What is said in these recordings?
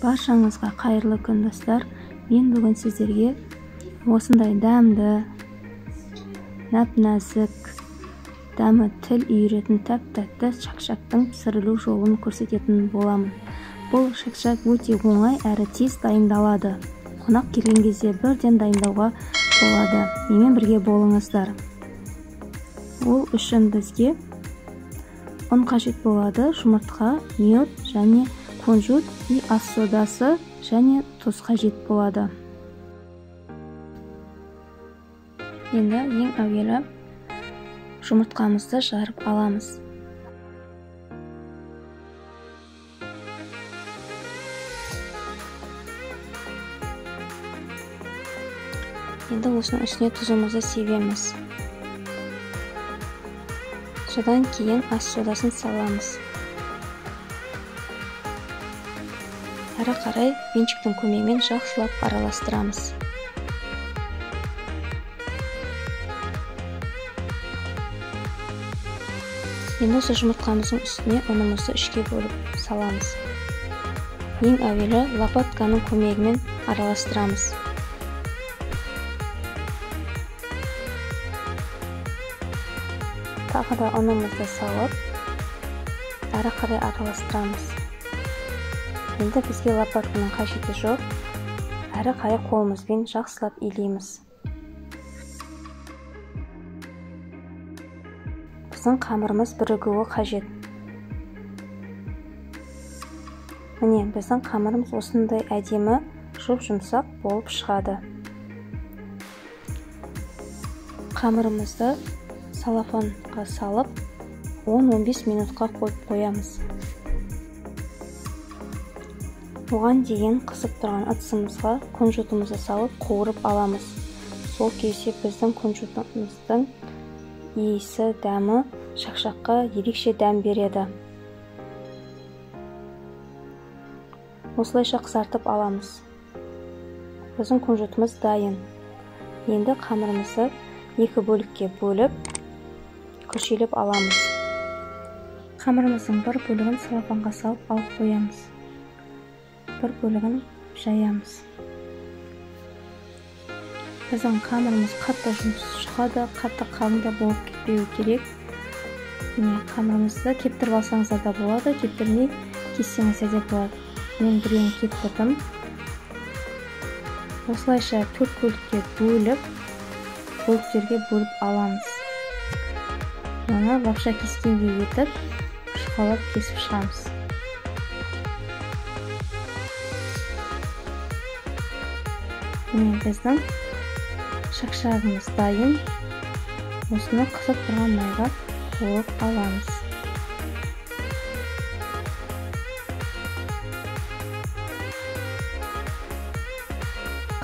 Баршаңызға қайырлы күн достар. Мен бүгін сіздерге осындай дәмді, нәп-нәзік, дәмі тіл үйіретін тәп-тәтті шақшақтың пісірілу жолын көрсететін боламын. Бұл шақшақ өте оңай әрі тез дайындалады. Қонақ келген кезде бірден дайындауға болады. Менімен бірге болыңыздар. Ол үшін бізге ұн қажет болады, жұмыртқа, мед және күнжіт и ас содасы және тұз қажет болады. Енді ең әуелі жұмыртқамызды жарып аламыз. Енді осының үстіне тұзымызды себеміз. Содан кейін ас содасын саламыз. Әрі қарай венчиктің көмегімен жақсылап араластырамыз. Енді осы жұмыртқамыздың үстіне ұнымызды үшке бөліп саламыз. Ең әуелі лопатканың көмегімен араластырамыз. Тағы да ұнымызды салып, әрі қарай араластырамыз. Енді бізге лопатканың қажеті жоқ, әрі қарай қолымызбен жақсылап илейміз. Біздің қамырымыз бірігуі қажет. Міне, біздің қамырымыз осындай әдемі, жұп-жұмсақ болып шығады. Қамырымызды салафанға салып, 10-15 минутқа қойып қоямыз. Оған дейін қызып тұрған ыдысымызға күнжітімізді салып қуырып аламыз. Сол кезде біздің күнжітіміздің иісі, дәмі шақшаққа ерекше дәм береді. Осылайша қызартып аламыз. Біздің күнжітіміз дайын. Енді қамырымызды екі бөлікке бөліп, күршелеп аламыз. Қамырымыздың бір бөлігін салафанға салып алып қоямыз. Бір бөлігін жаямыз. Біздің қамырымыз қатты жұмсақ, қатты қалың да болып кетпеуі керек. Қамырымызды кептіріп алсаңыздар да болады, кептірмей кессеңіздер де болады. Мен біреуін кептірдім. Осылайша 4 бөлікке бөліп, бөліктерге бөліп аламыз. Оны лапша кескендей етіп, шұқалап кесіп шығамыз. Міне біздің шақшағымыз дайын. Осыны қызып тұрған майға қойып аламыз.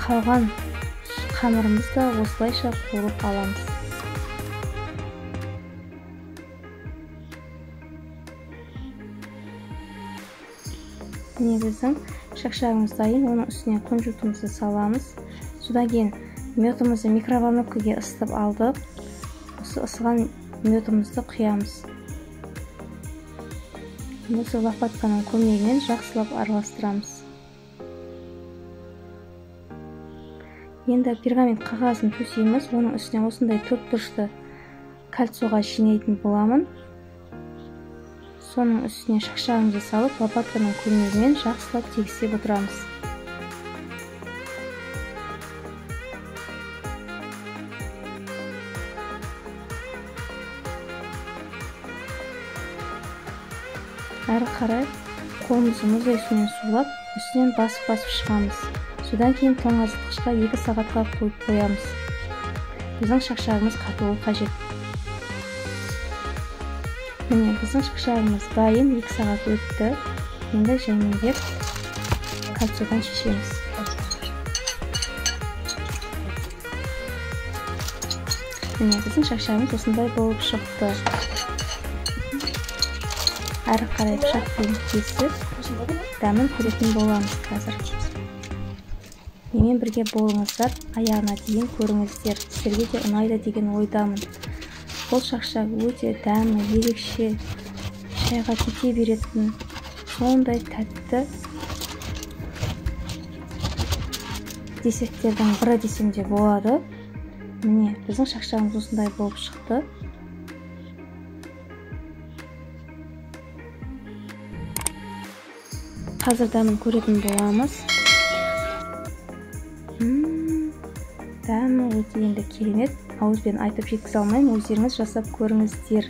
Қалған қамырымызды осылайша қойып аламыз. Міне біздің шақшағымыз дайын, оның үстіне күнжітімізді саламыз. Содан кейін медімізді микроволновкаға ысытып алдық. Осы ысыған медімізді құямыз. Осы лопатканың көмегімен жақсылап араластырамыз. Енді пергамент қағазын төсейміз. Оның үстіне осындай 4 бұрышты кольцоға жинайтын боламын. Соның үстіне шақшағымызды салып, лопатканың көмегімен жақсылап тегістеп отырамыз. Әрі қарай қолымызды мұздай сумен сулап, үстінен басып шығамыз. Содан кейін тоңазытқышқа 2 сағатқа қойып қоямыз. Біздің шақшағымыз қатуы қажет. Міне, біздің шақшағымыз дайын, 2 сағат өтті. Енді жаймендеп кольцодан шешеміз. Міне, біздің шақшағымыз осындай болып шықты. Әрі қарай пышақпен кесіп, дәмін көретін боламыз қазір. Менімен бірге болыңыздар, аяғына дейін көріңіздер. Сіздерге де ұнайды деген ойдамын. Бұл шақшақ өте дәмі, ерекше, шайға кете беретін сондай тәтті десерттердің бірі десем де болады. Міне, біздің шақшағымыз осындай болып шықты. Қазір дәмін көретін боламыз. Дәмі өте енді керемет. Ауызбен айтып жеткізе алмаймын, өздеріңіз жасап көріңіздер.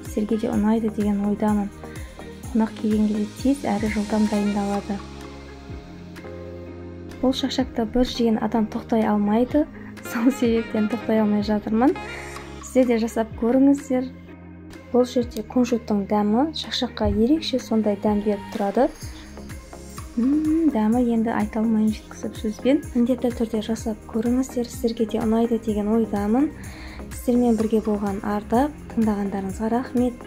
Сіздерге де ұнайды деген ойдамын. Қонақ келген кезде тез әрі жылдам дайындалады. Бұл шақшақты бір жеген адам тоқтай алмайды. Сол себептен тоқтай алмай жатырмын. Сіздер де жасап көріңіздер. Бұл жерде кунжуттың дәмі шақшаққа ерекше сондай дәм беріп тұрады. Дәмі енді айта алмайын жеткізіп сөзбен. Міндетті түрде жасап көріңіздер, сіздерге де ұнайды деген ойдамын. Сіздермен бірге болған ардап, тыңдағандарыңызға рахмет.